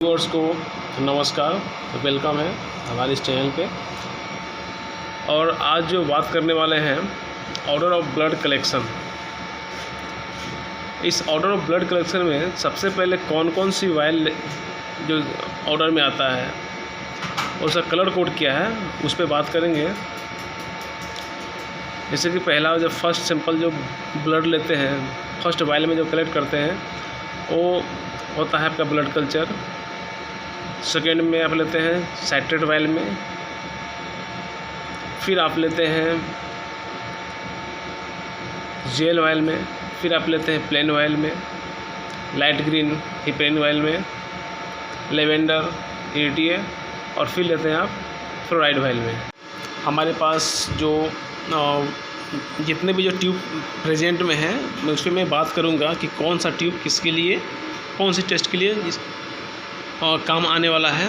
Viewers को नमस्कार, welcome है हमारे इस चैनल पे। और आज जो बात करने वाले हैं ऑर्डर ऑफ ब्लड कलेक्शन। इस ऑर्डर ऑफ ब्लड कलेक्शन में सबसे पहले कौन कौन सी वायल जो ऑर्डर में आता है और उसका कलर कोड क्या है उस पर बात करेंगे। जैसे कि पहला जब फर्स्ट सैंपल जो ब्लड लेते हैं, फर्स्ट वायल में जो कलेक्ट करते हैं वो होता है आपका ब्लड कल्चर। सेकेंड में आप लेते हैं साइट्रेट वायल में, फिर आप लेते हैं जेल वायल में, फिर आप लेते हैं प्लेन वायल में, लाइट ग्रीन हिपेरिन वायल में, लेवेंडर EDTA, और फिर लेते हैं आप फ्लोराइड वायल में। हमारे पास जो जितने भी जो ट्यूब प्रेजेंट में हैं मैं उस पर मैं बात करूंगा कि कौन सा ट्यूब किसके लिए, कौन सी टेस्ट के लिए काम आने वाला है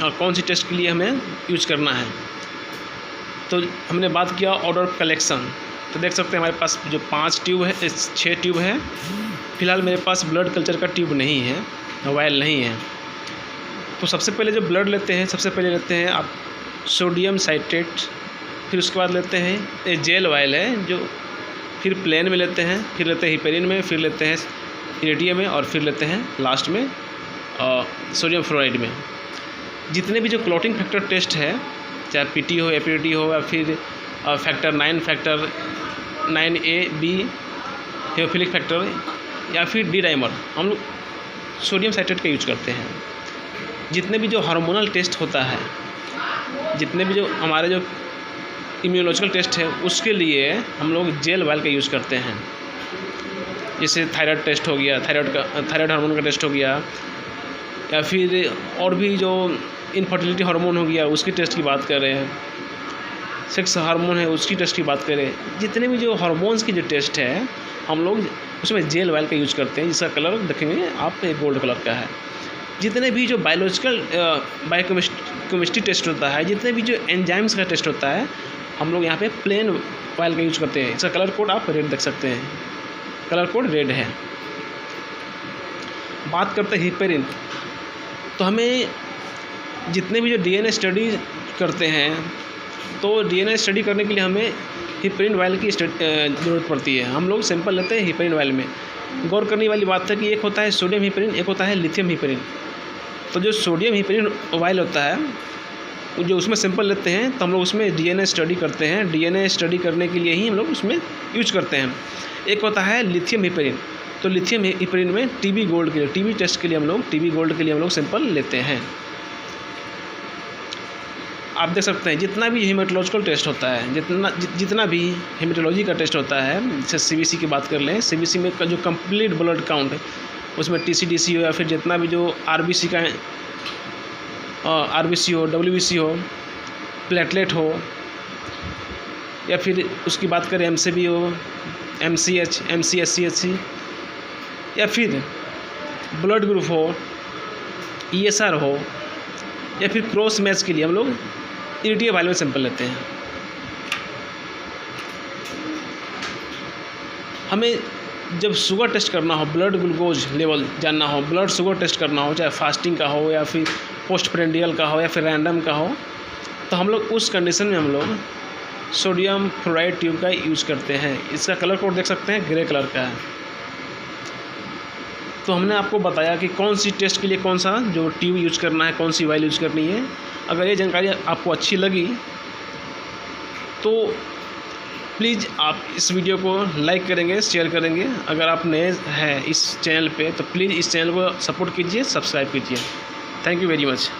और कौन सी टेस्ट के लिए हमें यूज करना है। तो हमने बात किया ऑर्डर ऑफ कलेक्शन। तो देख सकते हैं हमारे पास जो 5 ट्यूब है, 6 ट्यूब है। फ़िलहाल मेरे पास ब्लड कल्चर का ट्यूब नहीं है, वायल नहीं है। तो सबसे पहले जो ब्लड लेते हैं, सबसे पहले लेते हैं आप सोडियम साइट्रेट, फिर उसके बाद लेते हैं जेल वायल है जो, फिर प्लेन में लेते हैं, फिर लेते हैं हिपेरिन में, फिर लेते हैं EDTA में, और फिर लेते हैं लास्ट में सोडियम फ्लोराइड में। जितने भी जो क्लॉटिंग फैक्टर टेस्ट है, चाहे PT हो, APT हो, या फिर factor 9, factor 9A-B, haemophilic factor, या फिर D डाइमर, हम लोग सोडियम साइट्रेट का यूज करते हैं। जितने भी जो हार्मोनल टेस्ट होता है, जितने भी जो हमारे जो इम्यूनोलॉजिकल टेस्ट है, उसके लिए हम लोग जेल वायल का यूज़ करते हैं। जैसे थायराइड टेस्ट हो गया, थायराइड हार्मोन का टेस्ट हो गया, या फिर और भी जो इनफर्टिलिटी हार्मोन हो गया उसकी टेस्ट की बात कर रहे हैं, सेक्स हार्मोन है उसकी टेस्ट की बात करें। जितने भी जो हार्मोन्स की जो टेस्ट है हम लोग उसमें जेल वायल का यूज़ करते हैं, जिसका कलर देखेंगे आप गोल्ड कलर का है। जितने भी जो बायोलॉजिकल बायोकेमिस्ट्री टेस्ट होता है, जितने भी जो एंजाइम्स का टेस्ट होता है, हम लोग यहाँ पे प्लेन वायल का यूज करते हैं। इसका कलर कोड आप रेड देख सकते हैं, कलर कोड रेड है। बात करते हैं हिपेरिन। तो हमें जितने भी जो DNA स्टडी करते हैं, तो DNA स्टडी करने के लिए हमें हिपेरिन वायल की ज़रूरत पड़ती है। हम लोग सैंपल लेते हैं हिपेरिन वायल में। गौर करने वाली बात है कि एक होता है सोडियम हिपेरिन, एक होता है लिथियम हिपेरिन। तो जो सोडियम हिपेरिन वायल होता है, जो उसमें सैंपल लेते हैं, तो हम लोग उसमें DNA स्टडी करते हैं। DNA स्टडी करने के लिए ही हम लोग उसमें यूज करते हैं। एक होता है लिथियम हिपेरिन। तो लिथियम हिपेरिन में TB गोल्ड के लिए, TB टेस्ट के लिए हम लोग, TB गोल्ड के लिए हम लोग सैंपल लेते हैं। आप देख सकते हैं जितना भी हेमेटोलॉजिकल टेस्ट होता है, जितना भी हेमेटोलॉजी का टेस्ट होता है, जैसे CBC की बात कर लें, CBC में जो कंप्लीट ब्लड काउंट है, उसमें TCDC हो, या फिर जितना भी जो RBC का RBC हो, WBC हो, प्लेटलेट हो, या फिर उसकी बात करें MCV हो, MCH, MCSC, या फिर ब्लड ग्रुप हो, ESR हो, या फिर क्रॉस मैच के लिए हम लोग EDTA वायल में सैंपल लेते हैं। हमें जब शुगर टेस्ट करना हो, ब्लड ग्लूकोज लेवल जानना हो, ब्लड शुगर टेस्ट करना हो, चाहे फास्टिंग का हो, या फिर पोस्ट प्रेंडियल का हो, या फिर रैंडम का हो, तो हम लोग उस कंडीशन में हम लोग सोडियम फ्लोराइड ट्यूब का यूज़ करते हैं। इसका कलर कोड देख सकते हैं, ग्रे कलर का है। तो हमने आपको बताया कि कौन सी टेस्ट के लिए कौन सा जो ट्यूब यूज करना है, कौन सी वायल यूज करनी है। अगर ये जानकारी आपको अच्छी लगी तो प्लीज़ आप इस वीडियो को लाइक करेंगे, शेयर करेंगे। अगर आप नए हैं इस चैनल पे तो प्लीज़ इस चैनल को सपोर्ट कीजिए, सब्सक्राइब कीजिए। Thank you very much.